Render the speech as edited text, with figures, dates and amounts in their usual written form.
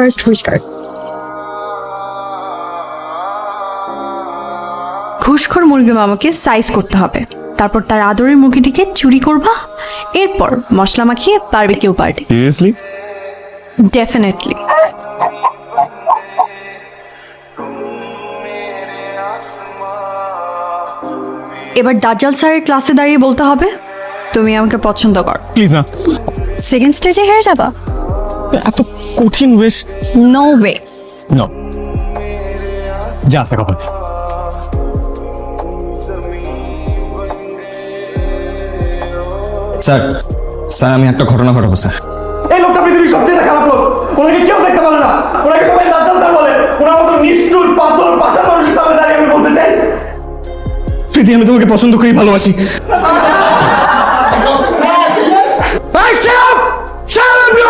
First whisker. ঘুষখোর মুরগি মামাকে সাইজ করতে হবে, তারপর তার আদরের মুরগিটিকে চুরি করবা, এরপর মশলা মাখিয়ে বারবিকিউ পার্টি। সিরিয়াসলি? ডেফিনেটলি। এবার দাজ্জাল স্যারের ক্লাসে দাঁড়িয়ে বলতে হবে তুমি আমাকে পছন্দ কর। প্লিজ না, সেকেন্ড স্টেজে হেরে যাবা? এত কঠিন ওয়েস্ট। No way. নো, যা আছে কপাল। স্যার স্যার আমি একটা ঘটনা ঘটাবো স্যার। এই লোকটা পৃথিবীর সবচেয়ে খারাপ লোক, ওনাকে কেউ দেখতে পারে না, ওনাকে সবাই দাজ্জাল স্যার বলে। ওনার মতো নিষ্ঠুর পাথর পাশা মানুষের সামনে দাঁড়িয়ে আমি বলতে চাই, প্রীতি আমি তোমাকে পছন্দ করি, ভালোবাসি।